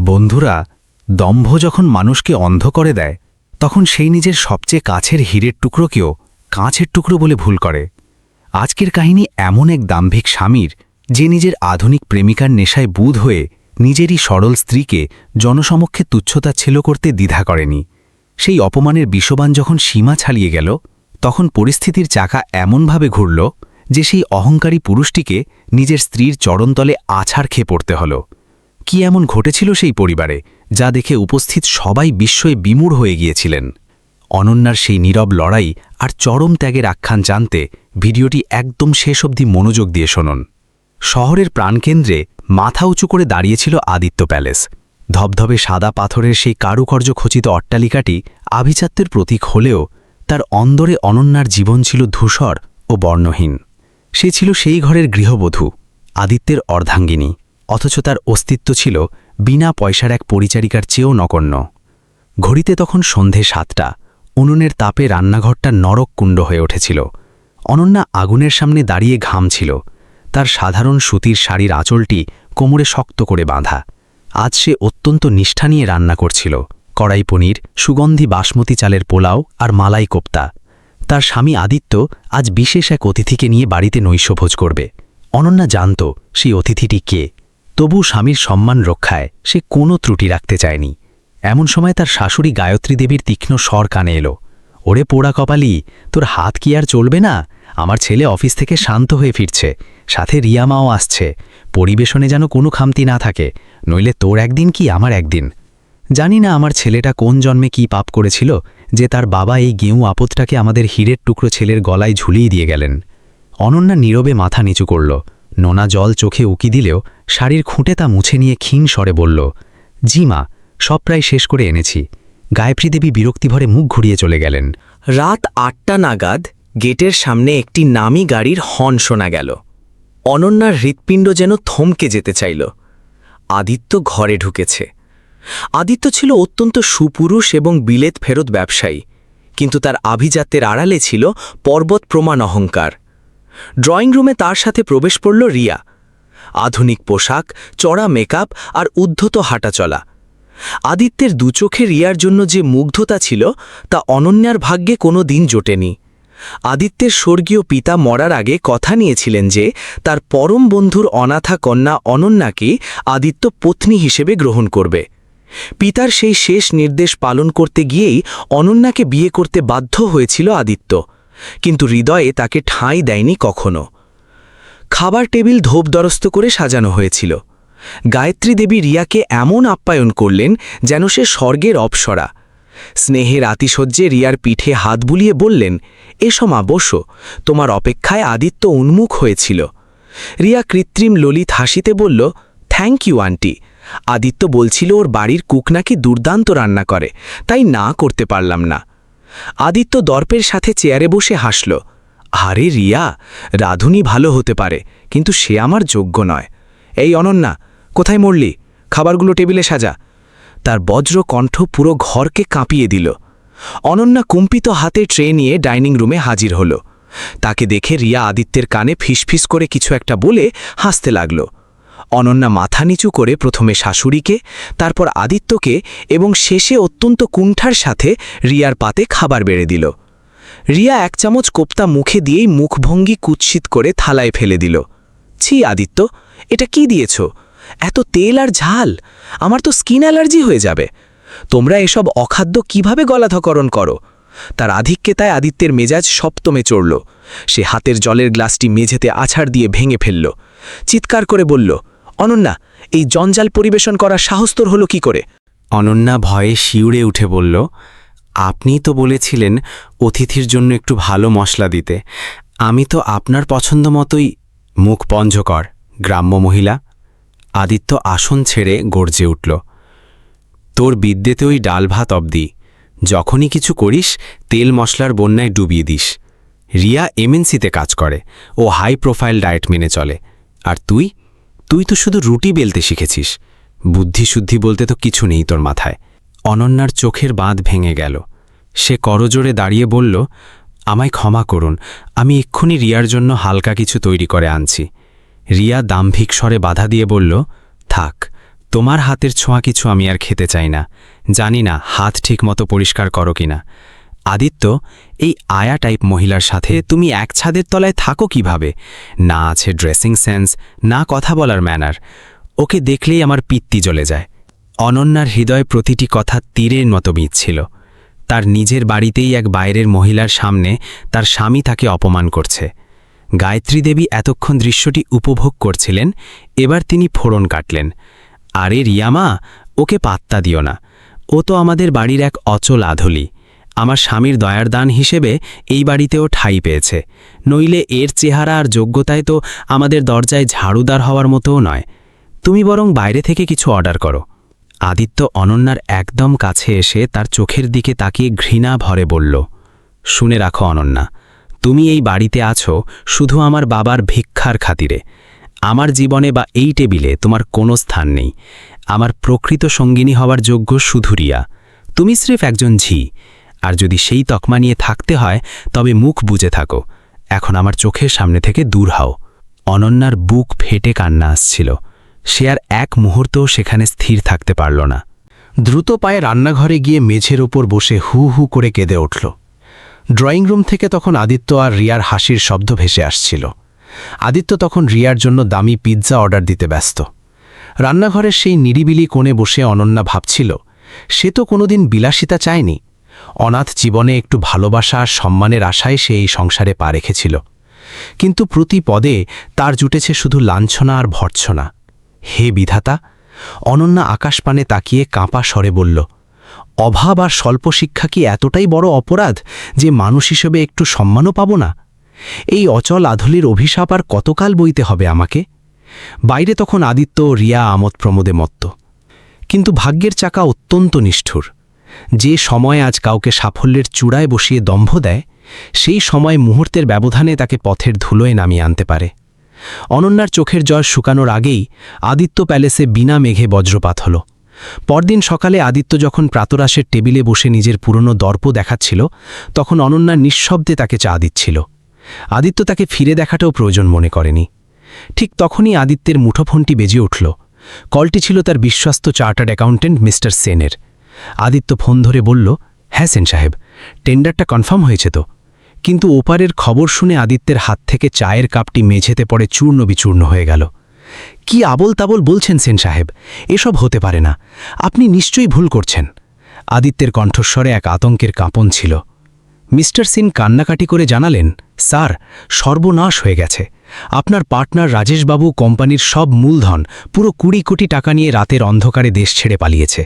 বন্ধুরা, দম্ভ যখন মানুষকে অন্ধ করে দেয় তখন সেই নিজের সবচেয়ে কাছের হীরের টুকরোকেও কাঁচের টুকরো বলে ভুল করে। আজকের কাহিনী এমন এক দাম্ভিক স্বামীর, যে নিজের আধুনিক প্রেমিকার নেশায় বুঁদ হয়ে নিজেরই সরল স্ত্রীকে জনসমক্ষে তুচ্ছতাচ্ছিল্য করতে দ্বিধা করেনি। সেই অপমানের বিষবাণ যখন সীমা ছাড়িয়ে গেল, তখন পরিস্থিতির চাকা এমনভাবে ঘুরল যে সেই অহংকারী পুরুষটিকে নিজের স্ত্রীর চরণতলে আছাড় খেয়ে পড়তে হল। কি এমন ঘটেছিল সেই পরিবারে, যা দেখে উপস্থিত সবাই বিস্ময়ে বিমূঢ় হয়ে গিয়েছিলেন? অনন্যার সেই নীরব লড়াই আর চরম ত্যাগের আখ্যান জানতে ভিডিওটি একদম শেষ অবধি মনোযোগ দিয়ে শুনুন। শহরের প্রাণকেন্দ্রে মাথা উঁচু করে দাঁড়িয়েছিল আদিত্য প্যালেস। ধবধবে সাদা পাথরের সেই কারুকার্য খচিত অট্টালিকাটি আভিজাত্যের প্রতীক হলেও তার অন্দরে অনন্যার জীবন ছিল ধূসর ও বর্ণহীন। সে ছিল সেই ঘরের গৃহবধূ, আদিত্যের অর্ধাঙ্গিনী, অথচ তার অস্তিত্ব ছিল বিনা পয়সার এক পরিচারিকার চেয়েও নগণ্য। ঘড়িতে তখন সন্ধে 7টা। উনুনের তাপে রান্নাঘরটা নরক কুণ্ড হয়ে উঠেছিল। অনন্যা আগুনের সামনে দাঁড়িয়ে ঘামছিল। তার সাধারণ সুতির শাড়ির আঁচলটি কোমরে শক্ত করে বাঁধা। আজ সে অত্যন্ত নিষ্ঠা নিয়ে রান্না করছিল। কড়াই পনির, সুগন্ধি বাসমতি চালের পোলাও আর মালাই কোপ্তা। তার স্বামী আদিত্য আজ বিশেষ এক অতিথিকে নিয়ে বাড়িতে নৈশভোজ করবে। অনন্যা জানত সেই অতিথিটি কে, তবু স্বামীর সম্মান রক্ষায় সে কোনো ত্রুটি রাখতে চায়নি। এমন সময় তার শাশুড়ি গায়ত্রী দেবীর তীক্ষ্ণ স্বর কানে এলো। ওরে পোড়া কপালি, তোর হাত কি আর চলবে না? আমার ছেলে অফিস থেকে শান্ত হয়ে ফিরছে, সাথে রিয়া মাও আসছে। পরিবেশনে যেন কোনো খামতি না থাকে, নইলে তোর একদিন কি আমার একদিন। জানি না আমার ছেলেটা কোন জন্মে কি পাপ করেছিল যে তার বাবা এই গেঁয়ু আপদটাকে আমাদের হীরের টুকরো ছেলের গলায় ঝুলিয়ে দিয়ে গেলেন। অনন্যা নীরবে মাথা নিচু করল। নোনা জল চোখে উকি দিলেও শাড়ির খুঁটে তা মুছে নিয়ে ক্ষীণ স্বরে বলল, জি মা, সব প্রায় শেষ করে এনেছি। গায়ত্রী দেবী বিরক্তিভরে মুখ ঘুরিয়ে চলে গেলেন। রাত 8টা নাগাদ গেটের সামনে একটি নামী গাড়ির হর্ন শোনা গেল। অনন্যার হৃৎপিণ্ড যেন থমকে যেতে চাইল। আদিত্য ঘরে ঢুকেছে। আদিত্য ছিল অত্যন্ত সুপুরুষ এবং বিলেত ফেরত ব্যবসায়ী, কিন্তু তার আভিজাত্যের আড়ালে ছিল পর্বত প্রমাণ অহংকার। ড্রয়িং রুমে তার সাথে প্রবেশ করল রিয়া। আধুনিক পোশাক, চড়া মেকআপ আর উদ্ধত হাঁটাচলা। আদিত্যের দুচোখে রিয়ার জন্য যে মুগ্ধতা ছিল তা অনন্যার ভাগ্যে কোনো দিন জোটেনি। আদিত্যের স্বর্গীয় পিতা মরার আগে কথা নিয়েছিলেন যে তার পরম বন্ধুর অনাথা কন্যা অনন্যাকে আদিত্য পত্নী হিসেবে গ্রহণ করবে। পিতার সেই শেষ নির্দেশ পালন করতে গিয়েই অনন্যাকে বিয়ে করতে বাধ্য হয়েছিল আদিত্য, কিন্তু হৃদয়ে তাকে ঠাঁই দেয়নি কখনো। খাবার টেবিল ধোপদরস্ত করে সাজানো হয়েছিল। গায়ত্রী দেবী রিয়াকে এমন আপ্যায়ন করলেন যেন সে স্বর্গের অপ্সরা। স্নেহের আতিশয্যে রিয়ার পিঠে হাত বুলিয়ে বললেন, এসো মা, বসো, তোমার অপেক্ষায় আদিত্য উন্মুখ হয়েছিল। রিয়া কৃত্রিম ললিত হাসিতে বলল, থ্যাংক ইউ আন্টি। আদিত্য বলছিল ওর বাড়ির কুক নাকি দুর্দান্ত রান্না করে, তাই না করতে পারলাম না। আদিত্য দর্পের সাথে চেয়ারে বসে হাসল। আরে রিয়া, রাঁধুনি ভালো হতে পারে, কিন্তু সে আমার যোগ্য নয়। এই অনন্যা, কোথায় মরলি? খাবারগুলো টেবিলে সাজা। তার বজ্র কণ্ঠ পুরো ঘরকে কাঁপিয়ে দিল। অনন্যা কম্পিত হাতে ট্রে নিয়ে ডাইনিং রুমে হাজির হল। তাকে দেখে রিয়া আদিত্যের কানে ফিসফিস করে কিছু একটা বলে হাসতে লাগল। অনন্যা মাথা নিচু করে প্রথমে শাশুড়িকে, তারপর আদিত্যকে এবং শেষে অত্যন্ত কুণ্ঠার সাথে রিয়ার পাতে খাবার বেড়ে দিল। রিয়া 1 চামচ কোপ্তা মুখে দিয়েই মুখভঙ্গি কুৎসিত করে থালায় ফেলে দিল। ছি আদিত্য, এটা কি দিয়েছ? এত তেল আর ঝাল, আমার তো স্কিন অ্যালার্জি হয়ে যাবে। তোমরা এসব অখাদ্য কিভাবে গলাধকরণ করো? তার আধিক্যতায় আদিত্যের মেজাজ সপ্তমে চড়ল। সে হাতের জলের গ্লাসটি মেঝেতে আছাড় দিয়ে ভেঙে ফেলল। চিৎকার করে বলল, অনন্যা, এই জঞ্জাল পরিবেশন করার সাহস তোর হলো কি করে? অনন্যা ভয়ে শিউরে উঠে বলল, আপনিই তো বলেছিলেন অতিথির জন্য একটু ভালো মশলা দিতে। আমি তো আপনার পছন্দ মতোই। মুখ পঞ্জ কর, গ্রাম্য মহিলা। আদিত্য আসন ছেড়ে গর্জে উঠল, তোর বিদ্যেতে ওই ডাল ভাত অবধি। যখনই কিছু করিস তেল মশলার বন্যায় ডুবিয়ে দিস। রিয়া এমএনসিতে কাজ করে, ও হাই প্রোফাইল ডায়েট মেনে চলে, আর তুই তো শুধু রুটি বেলতে শিখেছিস। বুদ্ধিশুদ্ধি বলতে তো কিছু নেই তোর মাথায়। অনন্যার চোখের বাঁধ ভেঙে গেল। সে করজোড়ে দাঁড়িয়ে বলল, আমায় ক্ষমা করুন, আমি এক্ষুনি রিয়ার জন্য হালকা কিছু তৈরি করে আনছি। রিয়া দাম্ভিক স্বরে বাধা দিয়ে বলল, থাক, তোমার হাতের ছোঁয়া কিছু আমি আর খেতে চাই না। জানি না হাত ঠিকমতো পরিষ্কার করো কিনা। আদিত্য, এই আয়া টাইপ মহিলার সাথে তুমি এক ছাদের তলায় থাকো কিভাবে? না আছে ড্রেসিং সেন্স, না কথা বলার ম্যানার। ওকে দেখলেই আমার পিত্তি জ্বলে যায়। অনন্যার হৃদয় প্রতিটি কথা তীরের মতো বিঁধছিল। তার নিজের বাড়িতেই এক বাইরের মহিলার সামনে তার স্বামী তাকে অপমান করছে। গায়ত্রী দেবী এতক্ষণ দৃশ্যটি উপভোগ করছিলেন, এবার তিনি ফোড়ন কাটলেন। আরে রিয়ামা, ওকে পাত্তা দিও না। ও তো আমাদের বাড়ির এক অচল আধলি। আমার স্বামীর দয়ার দান হিসেবে এই বাড়িতেও ঠাঁই পেয়েছে, নইলে এর চেহারা আর যোগ্যতায় তো আমাদের দরজায় ঝাড়ুদার হওয়ার মতোও নয়। তুমি বরং বাইরে থেকে কিছু অর্ডার করো। আদিত্য অনন্যার একদম কাছে এসে তার চোখের দিকে তাকিয়ে ঘৃণা ভরে বলল, শুনে রাখো অনন্যা, তুমি এই বাড়িতে আছো শুধু আমার বাবার ভিক্ষার খাতিরে। আমার জীবনে বা এই টেবিলে তোমার কোনো স্থান নেই। আমার প্রকৃত সঙ্গিনী হওয়ার যোগ্য শুধু রিয়া। তুমি স্রেফ একজন ঝি। আর যদি সেই তকমা নিয়ে থাকতে হয় তবে মুখ বুজে থাকো। এখন আমার চোখের সামনে থেকে দূর হও। অনন্যার বুক ফেটে কান্না আসছিল। সে আর এক মুহূর্তও সেখানে স্থির থাকতে পারল না। দ্রুত পায়ে রান্নাঘরে গিয়ে মেঝের ওপর বসে হু হু করে কেঁদে উঠল। ড্রয়িং রুম থেকে তখন আদিত্য আর রিয়ার হাসির শব্দ ভেসে আসছিল। আদিত্য তখন রিয়ার জন্য দামি পিৎজা অর্ডার দিতে ব্যস্ত। রান্নাঘরের সেই নিরিবিলি কোণে বসে অনন্যা ভাবছিল, সে তো কোনোদিন বিলাসিতা চায়নি। অনাথ জীবনে একটু ভালোবাসা আর সম্মানের আশায় সে এই সংসারে পা রেখেছিল, কিন্তু প্রতি পদে তার জুটেছে শুধু লাঞ্ছনা আর ভর্ৎসনা। হে বিধাতা! অনন্যা আকাশপানে তাকিয়ে কাঁপা স্বরে বলল, অভাব আর স্বল্প শিক্ষা কি এতটাই বড় অপরাধ যে মানুষ হিসেবে একটু সম্মানও পাব না? এই অচল আধুলির অভিশাপ আর কতকাল বইতে হবে আমাকে? বাইরে তখন আদিত্য ও রিয়া আমোদ প্রমোদে মত্ত। কিন্তু ভাগ্যের চাকা অত্যন্ত নিষ্ঠুর। যে সময় আজ কাউকে সাফল্যের চূড়ায় বসিয়ে দম্ভ দেয়, সেই সময় মুহূর্তের ব্যবধানে তাকে পথের ধুলোয় নামিয়ে আনতে পারে। অনন্যার চোখের জল শুকানোর আগেই আদিত্য প্যালেসে বিনা মেঘে বজ্রপাত হল। পরদিন সকালে আদিত্য যখন প্রাতরাশের টেবিলে বসে নিজের পুরনো দর্প দেখাচ্ছিল, তখন অনন্যা নিঃশব্দে তাকে চা দিচ্ছিল। আদিত্য তাকে ফিরে দেখাটাও প্রয়োজন মনে করেনি। ঠিক তখনই আদিত্যের মুঠোফোনটি বেজে উঠল। কলটি ছিল তার বিশ্বস্ত চার্টার্ড অ্যাকাউন্টেন্ট মিস্টার সেনের। আদিত্য ফোন ধরে বলল, হ্যাঁ সেন সাহেব, টেন্ডারটা কনফার্ম হয়েছে তো? কিন্তু ওপারের খবর শুনে আদিত্যের হাত থেকে চায়ের কাপটি মেঝেতে পড়ে চূর্ণ বিচূর্ণ হয়ে গেল। কি আবল তাবল বলছেন সেন সাহেব? এসব হতে পারে না, আপনি নিশ্চয়ই ভুল করছেন। আদিত্যের কণ্ঠস্বরে এক আতঙ্কের কাঁপন ছিল। মিস্টার সিন কান্নাকাটি করে জানালেন, স্যার, সর্বনাশ হয়ে গেছে। আপনার পার্টনার রাজেশবাবু কোম্পানির সব মূলধন, পুরো 20 কোটি টাকা নিয়ে রাতের অন্ধকারে দেশ ছেড়ে পালিয়েছে।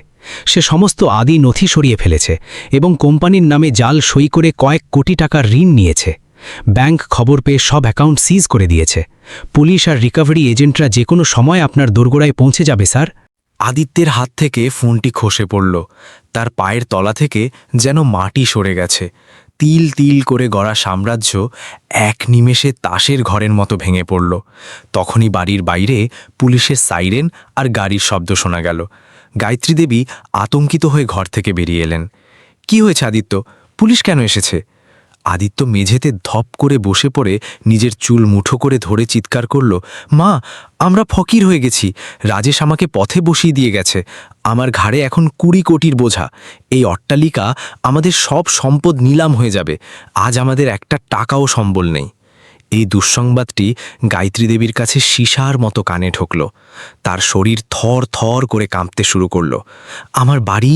সে সমস্ত আদি নথি সরিয়ে ফেলেছে এবং কোম্পানির নামে জাল সই করে কয়েক কোটি টাকার ঋণ নিয়েছে। ব্যাংক খবর পেয়ে সব অ্যাকাউন্ট সিজ করে দিয়েছে। পুলিশ আর রিকভারি এজেন্টরা যে কোনো সময় আপনার দোরগোড়ায় পৌঁছে যাবে স্যার। আদিত্যের হাত থেকে ফোনটি খসে পড়ল। তার পায়ের তলা থেকে যেন মাটি সরে গেছে। তিল তিল করে গড়া সাম্রাজ্য এক নিমেষে তাসের ঘরের মতো ভেঙে পড়ল। তখনই বাড়ির বাইরে পুলিশের সাইরেন আর গাড়ির শব্দ শোনা গেল। গায়ত্রী দেবী আতঙ্কিত হয়ে ঘর থেকে বেরিয়ে এলেন। কি হয়েছে আদিত্য? পুলিশ কেন এসেছে? আদিত্য মেঝেতে ধপ করে বসে পড়ে নিজের চুল মুঠো করে ধরে চিৎকার করল, মা, আমরা ফকির হয়ে গেছি। রাজেশ আমাকে পথে বসিয়ে দিয়ে গেছে। আমার ঘাড়ে এখন 20 কোটির বোঝা। এই অট্টালিকা, আমাদের সব সম্পদ নিলাম হয়ে যাবে। আজ আমাদের একটা টাকাও সম্বল নেই। এই দুঃসংবাদটি গায়ত্রী দেবীর কাছে সীসার মতো কানে ঠকল। তার শরীর থর থর করে কাঁপতে শুরু করল। আমার বাড়ি,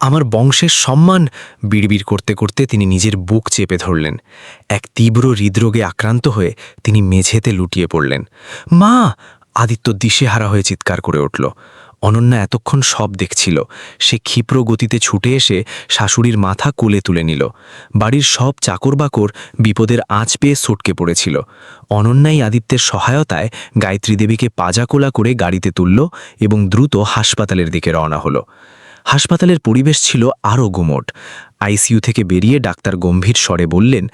আমার বংশের সম্মান, বিড়বিড় করতে করতে তিনি নিজের বুক চেপে ধরলেন। এক তীব্র হৃদরোগে আক্রান্ত হয়ে তিনি মেঝেতে লুটিয়ে পড়লেন। মা! আদিত্য দিশেহারা হয়ে চিৎকার করে উঠল। অনন্যা এতক্ষণ সব দেখছিল। সে ক্ষিপ্র গতিতে ছুটে এসে শাশুড়ির মাথা কোলে তুলে নিল। বাড়ির সব চাকরবাকর বিপদের আঁচ পেয়ে সটকে পড়েছিল। অনন্যাই আদিত্যের সহায়তায় গায়ত্রী দেবীকে পাজাকোলা করে গাড়িতে তুলল এবং দ্রুত হাসপাতালের দিকে রওনা হলো। হাসপাতালের পরিবেশ ছিল আরও গুমোট। আইসিইউ থেকে বেরিয়ে ডাক্তার গম্ভীর স্বরে বললেন,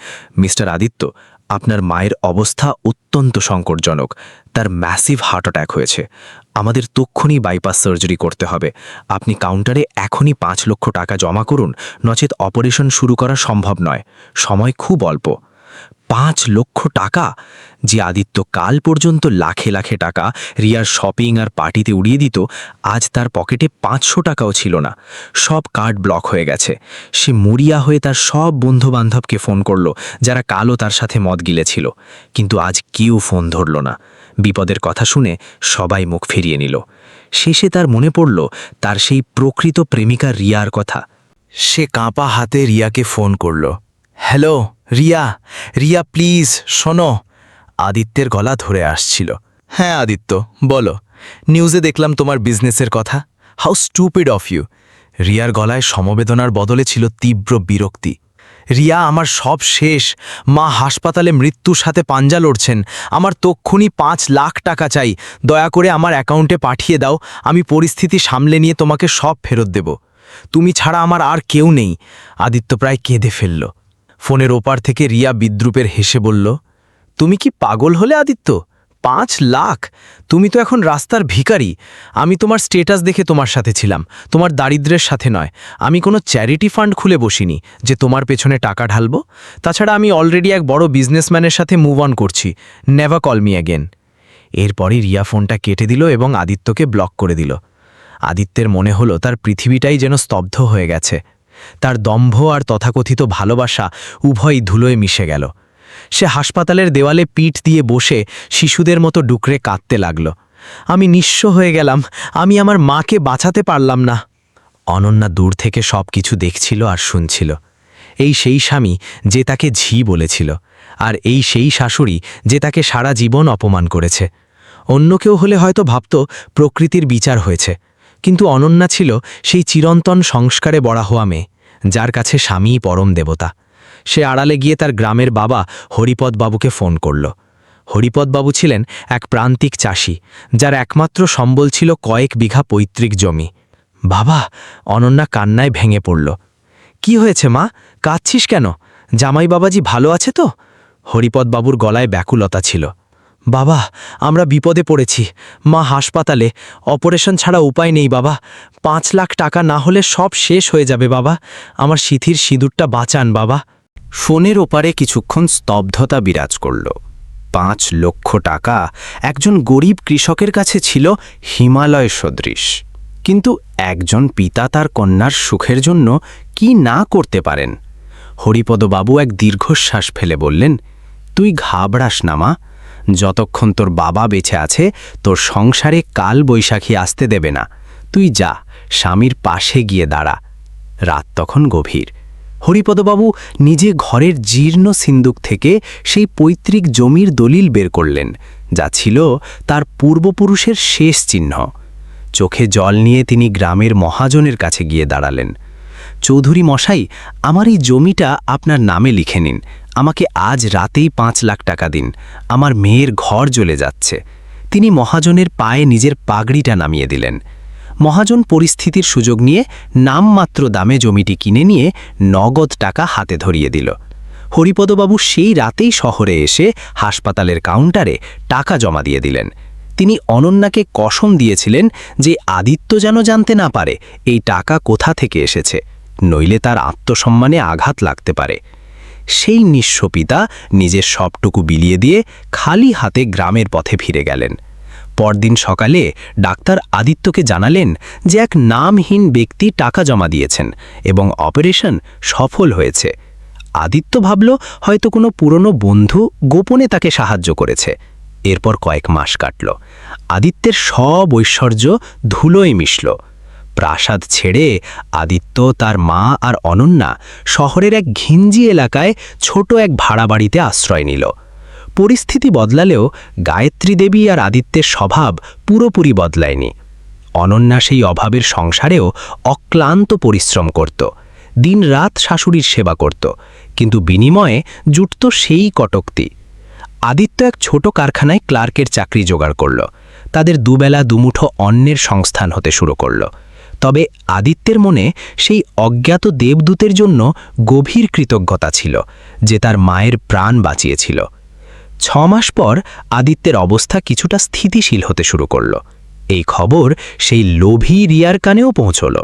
মিস্টার আদিত্য, আপনার মায়ের অবস্থা অত্যন্ত সংকটজনক। তার ম্যাসিভ হার্ট অ্যাটাক হয়েছে। আমাদের তক্ষুনি বাইপাস সার্জারি করতে হবে। আপনি কাউন্টারে এখনই 5 লক্ষ টাকা জমা করুন, নচেত অপারেশন শুরু করা সম্ভব নয়। সময় খুব অল্প। 5 লক্ষ টাকা, যে আদিত্য কাল পর্যন্ত লাখে লাখে টাকা রিয়ার শপিং আর পার্টিতে উড়িয়ে দিত, আজ তার পকেটে 500 টাকাও ছিল না। সব কার্ড ব্লক হয়ে গেছে। সে মরিয়া হয়ে তার সব বন্ধুবান্ধবকে ফোন করল, যারা কালও তার সাথে মদ গিলেছিল, কিন্তু আজ কেউ ফোন ধরল না। বিপদের কথা শুনে সবাই মুখ ফিরিয়ে নিল। শেষে তার মনে পড়ল তার সেই প্রকৃত প্রেমিকা রিয়ার কথা। সে কাঁপা হাতে রিয়াকে ফোন করল। হ্যালো রিয়া, রিয়া প্লিজ শোনো। আদিত্যের গলা ধরে আসছিল। হ্যাঁ আদিত্য, বলো। নিউজে দেখলাম তোমার বিজনেসের কথা। How stupid of you. রিয়ার গলায় সমবেদনার বদলে ছিল তীব্র বিরক্তি। রিয়া, আমার সব শেষ। মা হাসপাতালে মৃত্যুর সাথে পাঞ্জা লড়ছেন। আমার তক্ষুনি 5 লাখ টাকা চাই। দয়া করে আমার অ্যাকাউন্টে পাঠিয়ে দাও। আমি পরিস্থিতি সামলে নিয়ে তোমাকে সব ফেরত দেব। তুমি ছাড়া আমার আর কেউ নেই। আদিত্য প্রায় কেঁদে ফেলল। ফোনের ওপার থেকে রিয়া বিদ্রুপের হেসে বলল, তুমি কি পাগল হলে আদিত্য? 5 লাখ? তুমি তো এখন রাস্তার ভিখারি। আমি তোমার স্টেটাস দেখে তোমার সাথে ছিলাম, তোমার দারিদ্র্যের সাথে নয়। আমি কোনো চ্যারিটি ফান্ড খুলে বসিনি যে তোমার পেছনে টাকা ঢালব। তাছাড়া আমি অলরেডি এক বড় বিজনেসম্যানের সাথে মুভ অন করছি। Never call me again. এরপরই রিয়া ফোনটা কেটে দিল এবং আদিত্যকে ব্লক করে দিল। আদিত্যের মনে হলো তার পৃথিবীটাই যেন স্তব্ধ হয়ে গেছে। তার দম্ভ আর তথাকথিত ভালোবাসা উভয়ই ধুলোয় মিশে গেল। সে হাসপাতালের দেওয়ালে পিঠ দিয়ে বসে শিশুদের মতো ডুকরে কাঁদতে লাগল। আমি নিঃস্ব হয়ে গেলাম, আমি আমার মাকে বাঁচাতে পারলাম না। অনন্যা দূর থেকে সব কিছু দেখছিল আর শুনছিল। এই সেই স্বামী যে তাকে ঝি বলেছিল, আর এই সেই শাশুড়ি যে তাকে সারা জীবন অপমান করেছে। অন্য কেউ হলে হয়তো ভাবত প্রকৃতির বিচার হয়েছে, কিন্তু অনন্যা ছিল সেই চিরন্তন সংস্কারে বড়া হওয়া মেয়ে, যার কাছে স্বামীই পরম দেবতা। সে আড়ালে গিয়ে তার গ্রামের বাবা হরিপদবাবুকে ফোন করল। হরিপদবাবু ছিলেন এক প্রান্তিক চাষি, যার একমাত্র সম্বল ছিল কয়েক বিঘা পৈতৃক জমি। বাবা, অনন্যা কান্নায় ভেঙে পড়ল। কি হয়েছে মা, কাঁদছিস কেন? জামাই বাবাজি ভালো আছে তো? হরিপদবাবুর গলায় ব্যাকুলতা ছিল। বাবা, আমরা বিপদে পড়েছি। মা হাসপাতালে, অপারেশন ছাড়া উপায় নেই বাবা। 5 লাখ টাকা না হলে সব শেষ হয়ে যাবে বাবা। আমার সিঁথির সিঁদুরটা বাঁচান বাবা। ফোনের ওপারে কিছুক্ষণ স্তব্ধতা বিরাজ করল। 5 লক্ষ টাকা একজন গরিব কৃষকের কাছে ছিল হিমালয় সদৃশ, কিন্তু একজন পিতা তার কন্যার সুখের জন্য কি না করতে পারেন? হরিপদবাবু এক দীর্ঘশ্বাস ফেলে বললেন, তুই ঘাবড়াস না মা। যতক্ষণ তোর বাবা বেঁচে আছে, তোর সংসারে কাল বৈশাখী আসতে দেবে না। তুই যা, স্বামীর পাশে গিয়ে দাঁড়া। রাত তখন গভীর। হরিপদবাবু নিজে ঘরের জীর্ণ সিন্দুক থেকে সেই পৈতৃক জমির দলিল বের করলেন, যা ছিল তার পূর্বপুরুষের শেষ চিহ্ন। চোখে জল নিয়ে তিনি গ্রামের মহাজনের কাছে গিয়ে দাঁড়ালেন। চৌধুরী মশাই, আমার এই জমিটা আপনার নামে লিখে নিন। আমাকে আজ রাতেই 5 লাখ টাকা দিন। আমার মেয়ের ঘর জ্বলে যাচ্ছে। তিনি মহাজনের পায়ে নিজের পাগড়িটা নামিয়ে দিলেন। মহাজন পরিস্থিতির সুযোগ নিয়ে নামমাত্র দামে জমিটি কিনে নিয়ে নগদ টাকা হাতে ধরিয়ে দিল। হরিপদবাবু সেই রাতেই শহরে এসে হাসপাতালের কাউন্টারে টাকা জমা দিয়ে দিলেন। তিনি অনন্যাকে কসম দিয়েছিলেন যে আদিত্য যেন জানতে না পারে এই টাকা কোথা থেকে এসেছে, নইলে তার আত্মসম্মানে আঘাত লাগতে পারে। সেই নিঃস্ব পিতা নিজের সবটুকু বিলিয়ে দিয়ে খালি হাতে গ্রামের পথে ফিরে গেলেন। পরদিন সকালে ডাক্তার আদিত্যকে জানালেন যে এক নামহীন ব্যক্তি টাকা জমা দিয়েছেন এবং অপারেশন সফল হয়েছে। আদিত্য ভাবল হয়তো কোনো পুরনো বন্ধু গোপনে তাকে সাহায্য করেছে। এরপর কয়েক মাস কাটল। আদিত্যের সব ঐশ্বর্য ধুলোয় মিশল। প্রাসাদ ছেড়ে আদিত্য, তার মা আর অনন্যা শহরের এক ঘিঞ্জি এলাকায় ছোট এক ভাড়া বাড়িতে আশ্রয় নিল। পরিস্থিতি বদলালেও গায়ত্রী দেবী আর আদিত্যের স্বভাব পুরোপুরি বদলায়নি। অনন্যা সেই অভাবের সংসারেও অক্লান্ত পরিশ্রম করত, দিনরাত শাশুড়ির সেবা করত, কিন্তু বিনিময়ে জুটত সেই কটক্তি। আদিত্য এক ছোট কারখানায় ক্লার্কের চাকরি জোগাড় করল। তাদের দুবেলা দুমুঠো অন্নের সংস্থান হতে শুরু করল। তবে আদিত্যের মনে সেই অজ্ঞাত দেবদূতের জন্য গভীর কৃতজ্ঞতা ছিল, যে তার মায়ের প্রাণ বাঁচিয়েছিল। 6 মাস পর আদিত্যের অবস্থা কিছুটা স্থিতিশীল হতে শুরু করল। এই খবর সেই লোভী রিয়ার কানেও পৌঁছল।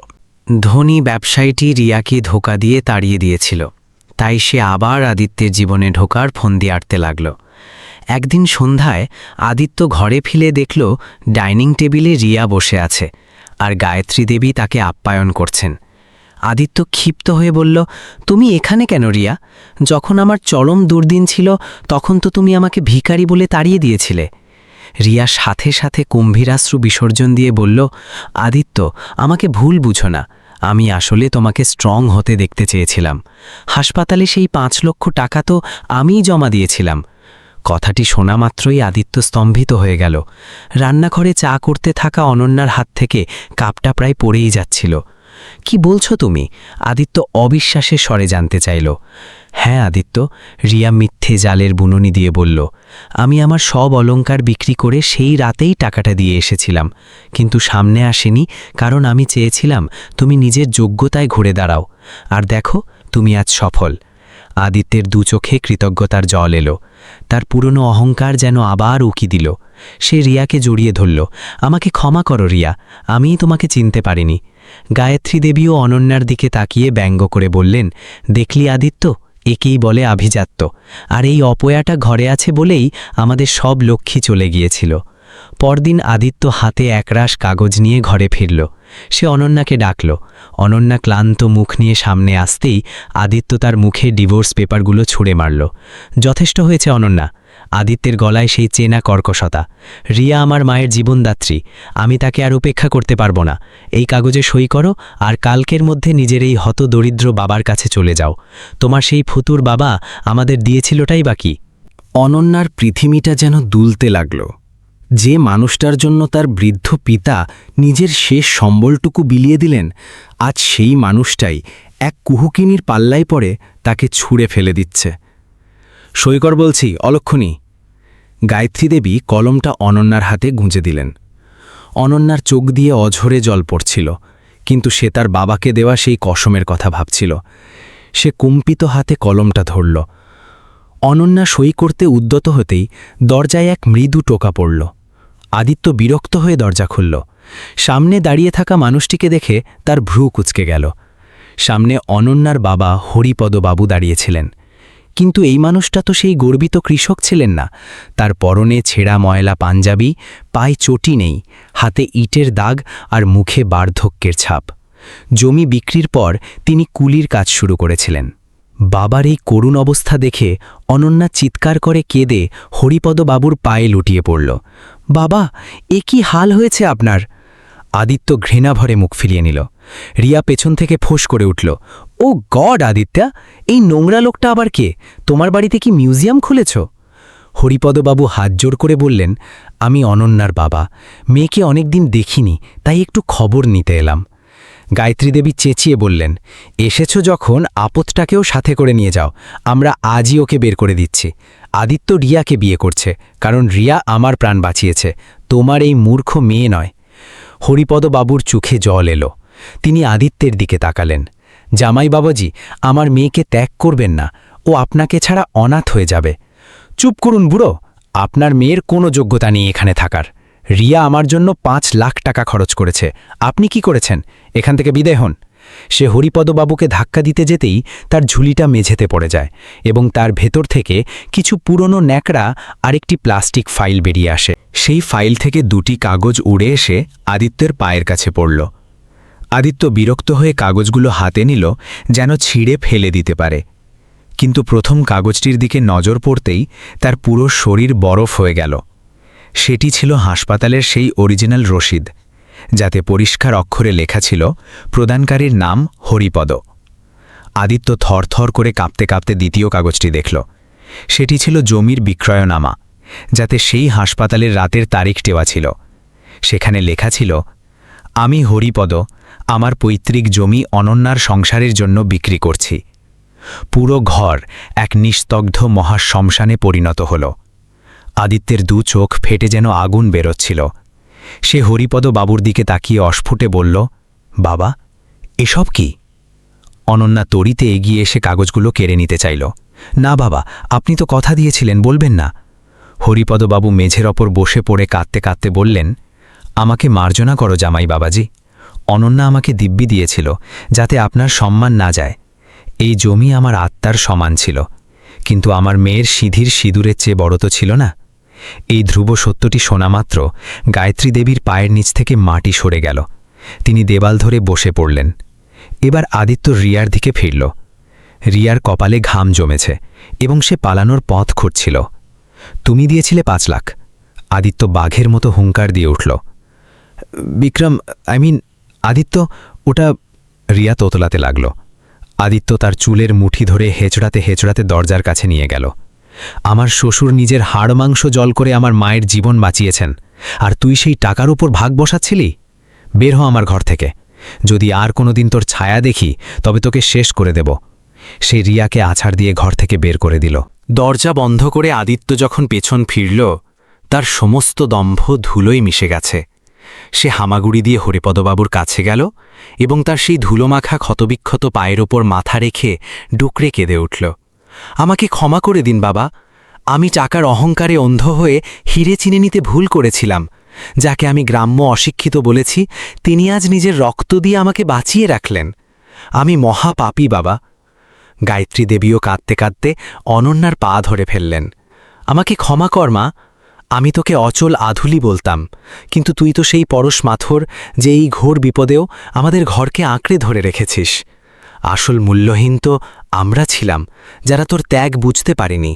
ধনী ব্যবসায়ীটি রিয়াকে ধোঁকা দিয়ে তাড়িয়ে দিয়েছিল। তাই সে আবার আদিত্যের জীবনে ঢোকার ফন্দি আটতে লাগল। একদিন সন্ধ্যায় আদিত্য ঘরে ফিরে দেখল ডাইনিং টেবিলে রিয়া বসে আছে, আর গায়ত্রী দেবী তাকে আপ্যায়ন করছেন। আদিত্য ক্ষিপ্ত হয়ে বলল, তুমি এখানে কেন রিয়া? যখন আমার চরম দুর্দিন ছিল তখন তো তুমি আমাকে ভিখারি বলে তাড়িয়ে দিয়েছিলে। রিয়া সাথে সাথে গম্ভীরাশ্রু বিসর্জন দিয়ে বলল, আদিত্য, আমাকে ভুল বুঝো না, আমি আসলে তোমাকে স্ট্রং হতে দেখতে চেয়েছিলাম। হাসপাতালে সেই 5 লক্ষ টাকা তো আমিই জমা দিয়েছিলাম। কথাটি শোনা মাত্রই আদিত্য স্তম্ভিত হয়ে গেল। রান্নাঘরে চা করতে থাকা অনন্যার হাত থেকে কাপটা প্রায় পড়েই যাচ্ছিল। কি বলছো তুমি? আদিত্য অবিশ্বাসের স্বরে জানতে চাইল। হ্যাঁ আদিত্য, রিয়া মিথ্যে জালের বুননি দিয়ে বলল, আমি আমার সব অলংকার বিক্রি করে সেই রাতেই টাকাটা দিয়ে এসেছিলাম, কিন্তু সামনে আসেনি, কারণ আমি চেয়েছিলাম তুমি নিজের যোগ্যতায় ঘুরে দাঁড়াও। আর দেখো, তুমি আজ সফল। আদিত্যের দু চোখে কৃতজ্ঞতার জল এলো। তার পুরনো অহংকার যেন আবার উকি দিল। সে রিয়াকে জড়িয়ে ধরল। আমাকে ক্ষমা করো রিয়া, আমিই তোমাকে চিনতে পারিনি। গায়ত্রী দেবীও অনন্যার দিকে তাকিয়ে ব্যঙ্গ করে বললেন, দেখলি আদিত্য, একেই বলে আভিজাত্য। আর এই অপয়াটা ঘরে আছে বলেই আমাদের সব লক্ষ্মী চলে গিয়েছিল। পরদিন আদিত্য হাতে একরাশ কাগজ নিয়ে ঘরে ফিরল। সে অনন্যাকে ডাকল। অনন্যা ক্লান্ত মুখ নিয়ে সামনে আসতেই আদিত্য তার মুখে ডিভোর্স পেপারগুলো ছুঁড়ে মারল। যথেষ্ট হয়েছে অনন্যা। আদিত্যের গলায় সেই চেনা কর্কশতা। রিয়া আমার মায়ের জীবনদাত্রী, আমি তাকে আর উপেক্ষা করতে পারবো না। এই কাগজে সই করো, আর কালকের মধ্যে নিজের এই হতদরিদ্র বাবার কাছে চলে যাও। তোমার সেই ফুতুর বাবা আমাদের দিয়েছিলটাই বাকি। অনন্যার পৃথিবীটা যেন দুলতে লাগল। যে মানুষটার জন্য তার বৃদ্ধ পিতা নিজের শেষ সম্বলটুকু বিলিয়ে দিলেন, আজ সেই মানুষটাই এক কুহুকিনীর পাল্লায় পড়ে তাকে ছুঁড়ে ফেলে দিচ্ছে। সৈকর বলছি, অলক্ষণী। গায়ত্রী দেবী কলমটা অনন্যার হাতে গুঁজে দিলেন। অনন্যার চোখ দিয়ে অঝরে জল পড়ছিল, কিন্তু সে তার বাবাকে দেওয়া সেই কসমের কথা ভাবছিল। সে কুম্পিত হাতে কলমটা ধরল। অনন্যা সই করতে উদ্যত হতেই দরজায় এক মৃদু টোকা পড়ল। আদিত্য বিরক্ত হয়ে দরজা খুলল। সামনে দাঁড়িয়ে থাকা মানুষটিকে দেখে তার ভ্রু কুঁচকে গেল। সামনে অনন্যার বাবা হরিপদ বাবু দাঁড়িয়েছিলেন। কিন্তু এই মানুষটা তো সেই গর্বিত কৃষক ছিলেন না। তার পরনে ছেঁড়া ময়লা পাঞ্জাবি, পায়ে চটি নেই, হাতে ইটের দাগ আর মুখে বার্ধক্যের ছাপ। জমি বিক্রির পর তিনি কুলির কাজ শুরু করেছিলেন। বাবার এই করুণ অবস্থা দেখে অনন্যা চিৎকার করে কেঁদে হরিপদ বাবুর পায়ে লুটিয়ে পড়ল। বাবা, এ কি হাল হয়েছে আপনার? আদিত্য ঘৃণাভরে মুখ ফিরিয়ে নিল। রিয়া পেছন থেকে ফোঁস করে উঠল, ও গড আদিত্যা, এই নোংরা লোকটা আবার কে? তোমার বাড়িতে কি মিউজিয়াম খুলেছ? হরিপদবাবু হাত জোর করে বললেন, আমি অনন্যার বাবা, মেয়েকে অনেকদিন দেখিনি, তাই একটু খবর নিতে এলাম। গায়ত্রী দেবী চেঁচিয়ে বললেন, এসেছ যখন আপদটাকেও সাথে করে নিয়ে যাও, আমরা আজই ওকে বের করে দিচ্ছি। আদিত্য রিয়াকে বিয়ে করছে, কারণ রিয়া আমার প্রাণ বাঁচিয়েছে, তোমার এই মূর্খ মেয়ে নয়। হরিপদবাবুর চোখে জল এলো। তিনি আদিত্যের দিকে তাকালেন। জামাই বাবাজি, আমার মেয়েকে ত্যাগ করবেন না, ও আপনাকে ছাড়া অনাথ হয়ে যাবে। চুপ করুন বুড়ো, আপনার মেয়ের কোনো যোগ্যতা নেই এখানে থাকার। রিয়া আমার জন্য 5 লাখ টাকা খরচ করেছে, আপনি কি করেছেন? এখান থেকে বিদায় হন। সে হরিপদবাবুকে ধাক্কা দিতে যেতেই তার ঝুলিটা মেঝেতে পড়ে যায় এবং তার ভেতর থেকে কিছু পুরনো ন্যাকড়া আর একটি প্লাস্টিক ফাইল বেরিয়ে আসে। সেই ফাইল থেকে 2টি কাগজ উড়ে এসে আদিত্যের পায়ের কাছে পড়ল। আদিত্য বিরক্ত হয়ে কাগজগুলো হাতে নিল, যেন ছিঁড়ে ফেলে দিতে পারে। কিন্তু প্রথম কাগজটির দিকে নজর পড়তেই তার পুরো শরীর বরফ হয়ে গেল। সেটি ছিল হাসপাতালের সেই অরিজিনাল রসিদ, যাতে পরিষ্কার অক্ষরে লেখা ছিল প্রদানকারীর নাম হরিপদ। আদিত্য থরথর করে কাঁপতে কাঁপতে দ্বিতীয় কাগজটি দেখল। সেটি ছিল জমির বিক্রয়নামা, যাতে সেই হাসপাতালের রাতের তারিখ দেওয়া ছিল। সেখানে লেখা ছিল, আমি হরিপদ আমার পৈতৃক জমি অনন্যার সংসারের জন্য বিক্রি করছি। পুরো ঘর এক নিস্তব্ধ মহাশ্মশানে পরিণত হল। আদিত্যের 2 চোখ ফেটে যেন আগুন বেরোচ্ছিল। সে হরিপদ বাবুর দিকে তাকিয়ে অস্ফুটে বলল, বাবা, এসব কি? অনন্যা তড়িতে এগিয়ে এসে কাগজগুলো কেড়ে নিতে চাইল। না বাবা, আপনি তো কথা দিয়েছিলেন, বলবেন না। হরিপদবাবু মেঝের ওপর বসে পড়ে কাঁদতে কাঁদতে বললেন, আমাকে মার্জনা করো জামাই বাবাজি। অনন্যা আমাকে দিব্যি দিয়েছিল, যাতে আপনার সম্মান না যায়। এই জমি আমার আত্মার সমান ছিল, কিন্তু আমার মেয়ের সিঁধির সিঁদুরের চেয়ে বড় তো ছিল না। এই ধ্রুব সত্যটি শোনা মাত্র গায়ত্রী দেবীর পায়ের নিচ থেকে মাটি সরে গেল। তিনি দেওয়াল ধরে বসে পড়লেন। এবার আদিত্য রিয়ার দিকে ফিরল। রিয়ার কপালে ঘাম জমেছে এবং সে পালানোর পথ খুঁজছিল। তুমি দিয়েছিলে 5 লাখ। আদিত্য বাঘের মতো হুঙ্কার দিয়ে উঠল। বিক্রম, আদিত্য, ওটা। রিয়া তোতলাতে লাগল। আদিত্য তার চুলের মুঠি ধরে হেঁচড়াতে হেঁচড়াতে দরজার কাছে নিয়ে গেল। আমার শ্বশুর নিজের হাড় মাংস জল করে আমার মায়ের জীবন বাঁচিয়েছেন, আর তুই সেই টাকার উপর ভাগ বসাচ্ছিলি? বের হ আমার ঘর থেকে। যদি আর কোনোদিন তোর ছায়া দেখি তবে তোকে শেষ করে দেব। সে রিয়াকে আছাড় দিয়ে ঘর থেকে বের করে দিল। দরজা বন্ধ করে আদিত্য যখন পেছন ফিরল, তার সমস্ত দম্ভ ধুলোয় মিশে গেছে। সে হামাগুড়ি দিয়ে হরিপদবাবুর কাছে গেল এবং তার সেই ধুলোমাখা ক্ষতবিক্ষত পায়ের ওপর মাথা রেখে ডুকরে কেঁদে উঠল। আমাকে ক্ষমা করে দিন বাবা, আমি টাকার অহংকারে অন্ধ হয়ে হিরে চিনে নিতে ভুল করেছিলাম। যাকে আমি গ্রাম্য অশিক্ষিত বলেছি, তিনি আজ নিজের রক্ত দিয়ে আমাকে বাঁচিয়ে রাখলেন। আমি মহাপাপী বাবা। গায়ত্রী দেবীও কাঁদতে কাঁদতে অনন্যার পা ধরে ফেললেন। আমাকে ক্ষমা কর মা, আমি তোকে অচল আধুলি বলতাম, কিন্তু তুই তো সেই পরশ মাথর যে এই ঘোর বিপদেও আমাদের ঘরকে আঁকড়ে ধরে রেখেছিস। আসল মূল্যহীন তো আমরা ছিলাম, যারা তোর ত্যাগ বুঝতে পারিনি।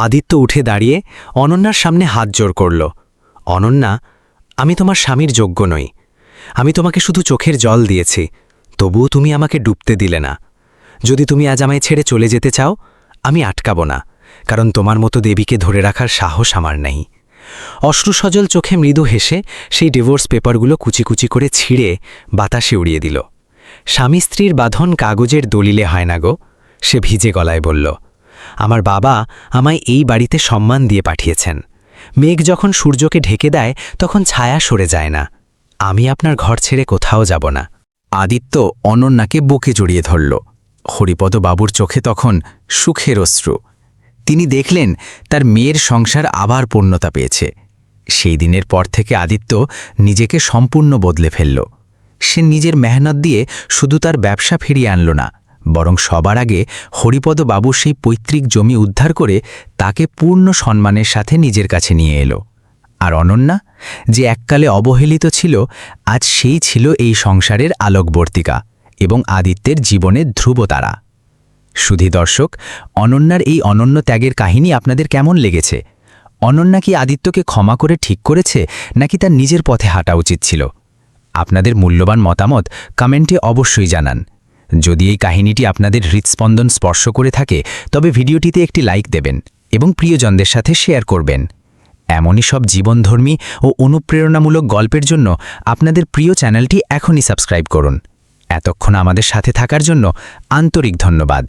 আদিত্য উঠে দাঁড়িয়ে অনন্যার সামনে হাত জোর করল। অনন্যা, আমি তোমার স্বামীর যোগ্য নই। আমি তোমাকে শুধু চোখের জল দিয়েছি, তবুও তুমি আমাকে ডুবতে দিলে না। যদি তুমি আজ আমায় ছেড়ে চলে যেতে চাও, আমি আটকাব না, কারণ তোমার মতো দেবীকে ধরে রাখার সাহস আমার নেই। অশ্রুসজল চোখে মৃদু হেসে সেই ডিভোর্স পেপারগুলো কুচি কুচি করে ছিঁড়ে বাতাসে উড়িয়ে দিল। স্বামী স্ত্রীর বাঁধন কাগজের দলিলে হয় না গো, সে ভিজে গলায় বলল। আমার বাবা আমায় এই বাড়িতে সম্মান দিয়ে পাঠিয়েছেন। মেঘ যখন সূর্যকে ঢেকে দেয় তখন ছায়া সরে যায় না। আমি আপনার ঘর ছেড়ে কোথাও যাব না। আদিত্য অনন্যাকে বুকে জড়িয়ে ধরল। হরিপদ বাবুর চোখে তখন সুখের অশ্রু। তিনি দেখলেন তার মেয়ের সংসার আবার পূর্ণতা পেয়েছে। সেই দিনের পর থেকে আদিত্য নিজেকে সম্পূর্ণ বদলে ফেলল। সে নিজের মেহনত দিয়ে শুধু তার ব্যবসা ফিরিয়ে আনল না, বরং সবার আগে হরিপদ বাবুর সেই পৈতৃক জমি উদ্ধার করে তাকে পূর্ণ সম্মানের সাথে নিজের কাছে নিয়ে এলো। আর অনন্যা, যে এককালে অবহেলিত ছিল, আজ সেই ছিল এই সংসারের আলোকবর্তিকা এবং আদিত্যের জীবনের ধ্রুবতারা। সুধী দর্শক, অনন্যার এই অনন্য ত্যাগের কাহিনী আপনাদের কেমন লেগেছে? অনন্যা কি আদিত্যকে ক্ষমা করে ঠিক করেছে, নাকি তার নিজের পথে হাঁটা উচিত ছিল? আপনাদের মূল্যবান মতামত কমেন্টে অবশ্যই জানান। যদি এই কাহিনীটি আপনাদের হৃৎস্পন্দন স্পর্শ করে থাকে, তবে ভিডিওটিতে একটি লাইক দেবেন এবং প্রিয়জনদের সাথে শেয়ার করবেন। এমনই সব জীবনধর্মী ও অনুপ্রেরণামূলক গল্পের জন্য আপনাদের প্রিয় চ্যানেলটি এখনই সাবস্ক্রাইব করুন। এতক্ষণ আমাদের সাথে থাকার জন্য আন্তরিক ধন্যবাদ।